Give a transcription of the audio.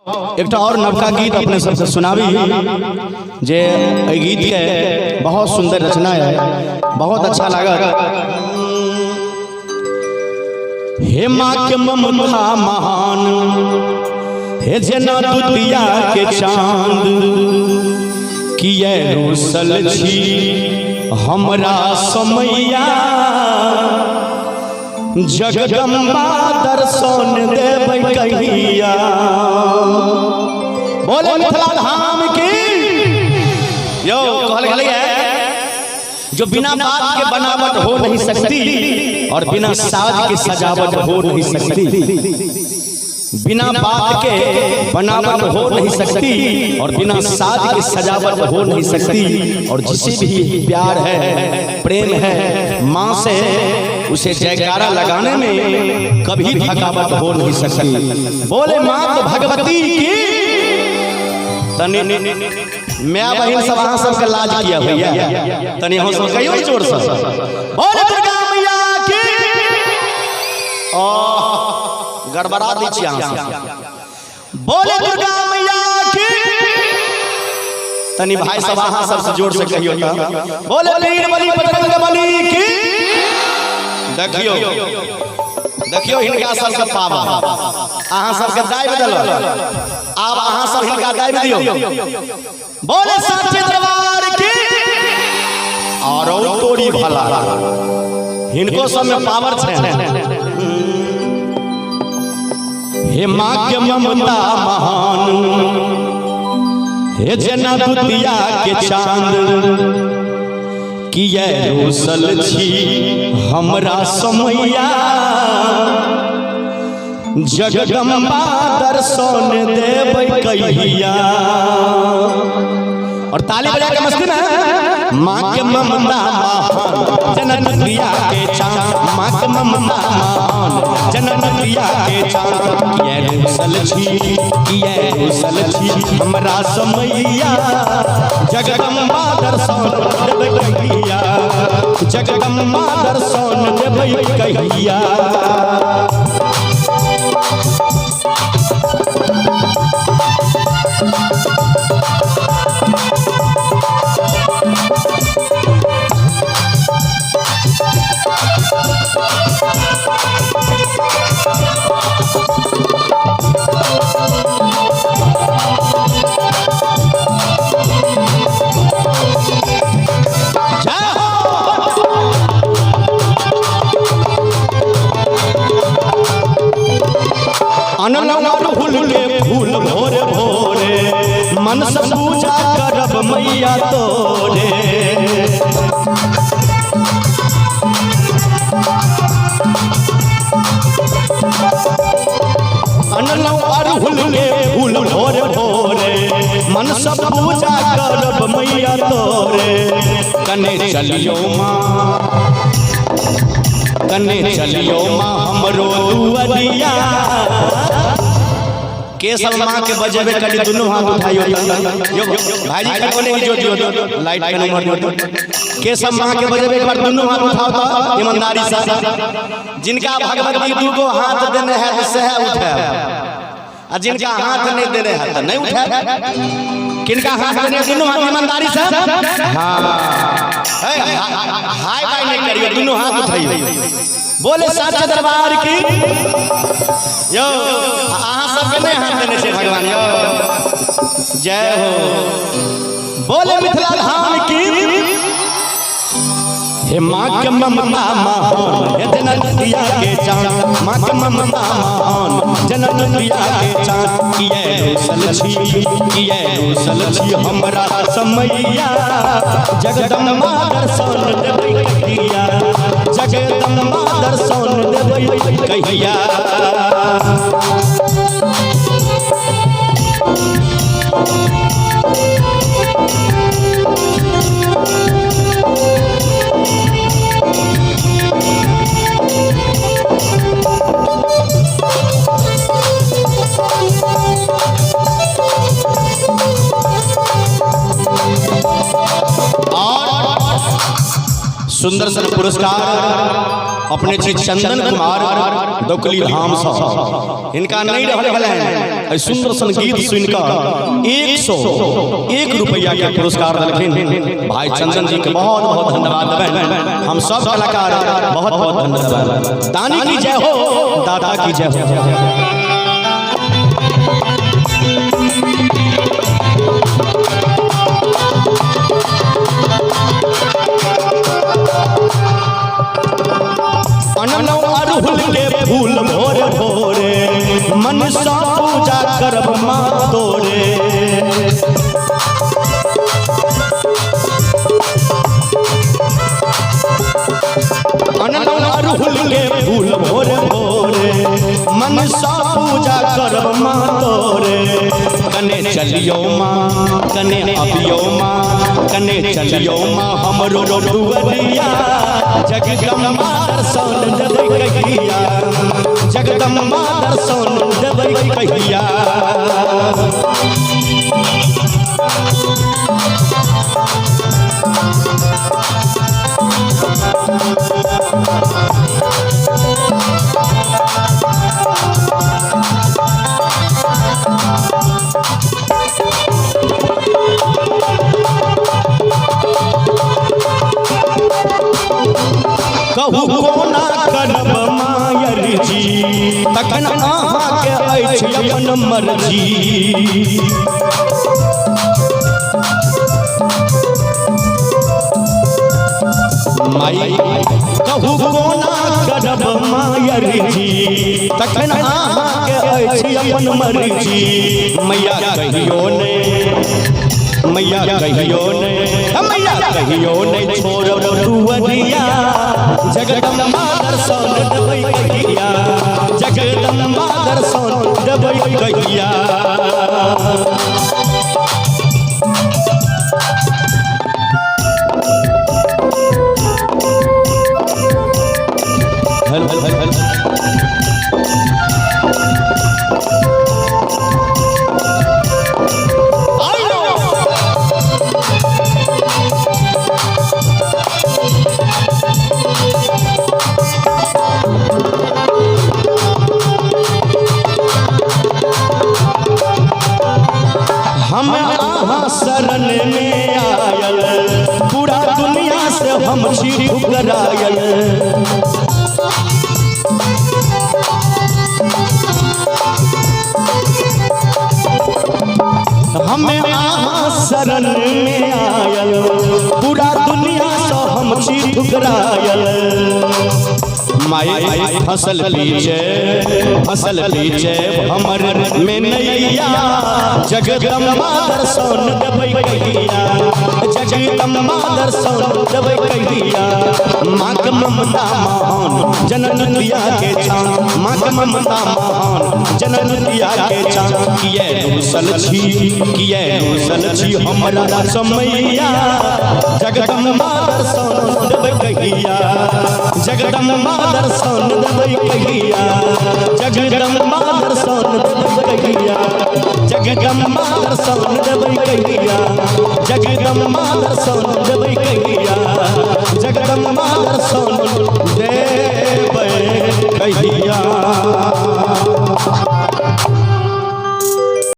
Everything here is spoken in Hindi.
एक और नवका गीत अपने सबसे सुनावी जे गीत के बहुत सुंदर रचना है, बहुत अच्छा लगा। हे माँ के ममता महान, हे जना दुतिया के चांद, किए रूसल छी हमरा समैया, जगदम्बा दर्शन देबै कहिया। बोले मिथिला धाम की यो कहल गई है, जो बिना बात के बनावट हो नहीं सकती और बिना साज के सजावट हो नहीं सकती। बिना बात के बनावट हो नहीं सकती और बिना साज के सजावट हो नहीं सकती। और जिसे भी प्यार है, प्रेम है माँ से, उसे जयकारा लगाने में कभी थकावट हो नहीं सकती। बोले माँ तो भगवती की। तनी मैं बहन सब अहाँ सबके लाज किया भैया, तनी हम सब कहियो जोर से बोले दुर्गा मैया की। गड़बड़ा दी छी बोले दुर्गा मैया की। तनी भाई सब अहाँ सबसे जोर से कहियो बोले वीर बलि बजरंग बली की। देखियो देखियो हिनका सबके पावर अहाँ सबके दाय बदल, अब अहाँ सब हिनका दाय दियो। बोले सच्चे दरबार की। और तोरी भला हिनको सब में पावर छे। हे माँ के ममता महान, हे जना दुतिया के चांद, किए रूसल छी हमरा समैया, जगदम्बा दर्शन देबै कहिया। और ताली बजा के मस्ती में। माँ के ममता महान, जना दुतिया के चांद, माँ के ममता महान, जना दुतिया के चांद, किए रूसल छी हमरा समैया, जगदम्बा दर्शन देबै कहिया, जगदम्बा दर्शन देबै कहिया। फूल भोरे भोरे मन से पूजा करब मैया तोरे। अड़हुल के फूल भोरे भोरे मन से पूजा करब मैया तोरे। कने चलियो माँ, कने चलियो माँ हमरो दुआरिया। केशव माँ के बजेबे कली दोनों हाथ उठाइयो यो भाईजी के कोने जो जो लाइट के नंबर दो। केशव माँ के बजेबे एक बार दोनों हाथ उठाओ तो ईमानदारी से। जिनका भगवती दू को हाथ देने हैं तो सह उठे, और जिनका हाथ नहीं देने हैं तो नहीं उठे। किनका हाथ देने दोनों हाथ ईमानदारी से। हाय भाई नहीं करियो, दोनों हाथ उठाइयो। बोले सच्चे दरबार की। यो अहाँ सबके नहीं हाथ देने से भगवान यो जय हो। बोले मिथिला धाम की। हे माँ के ममता महान, हे जना दुतिया के चांद, माँ के ममता महान, जना दुतिया के चांद, किए रूसल छी हमरा समैया, जगदम्बा दर्शन देबै कहिया, जगदम्बा दर्शन देबै कहिया। सुंदर सा पुरस्कार अपने छी चंदन कुमार दोकली धाम से इनका नहीं रहल भले सुंदर संगीत सुनकर 101 रुपया के पुरस्कार दिलखिन। भाई चंदन जी के बहुत बहुत धन्यवाद देबे। हम सब कलाकार बहुत बहुत धन्यवाद। दानी की जय हो, दाता की जय हो। अड़हुल के फूल भोरे भोरे मनसा पूजा करब माँ तोरे। अड़हुल के फूल भोरे भोरे मनसा पूजा करब माँ तोरे। कने चलियो माँ कने अबियो माँ कने चलियो माँ हमरो दुआरिया। जगदम्बा दर्शन देबै कहिया, जगदम्बा दर्शन देबै कहिया। कहू कोना करब मायर जी, तखन अहाँके अछि अपन मर्जी। माई कहू कोना करब मायर जी, तखन अहाँके अछि अपन मर्जी। मैया कहियो ने, मैया कहियो ने, मैया कहियो ने छोड़ब दुआरिया। जगदम्बा दर्शन देबै कहिया, जगदम्बा दर्शन देबै कहिया। हल हल हल हल हम आहा शरण में आयल, पूरा दुनिया से हम छी ठुकरायल। हम आहा शरण में आयल, पूरा दुनिया से हम छी ठुकरायल। माई फसल पीछे, फसल पीछे हमर में नैया। जगदम्बा दर्शन देबै कहिया, जगदम्बा दर्शन देबै कहिया। माँ के ममता महान जनन दिया के छान, माँ के ममता महान जनन दिया के छान। किए रूसल छी, किए रूसल छी हमरा समैया। जगदम्बा दर्शन देबै कहिया, जगदम्बा दर्शन देबै कहिया, जगदम्बा दर्शन देबै कहिया, जगदम्बा दर्शन देबै कहिया, जगदम्बा दर्शन देबै कहिया, जगदम्बा दर्शन देबै कहिया।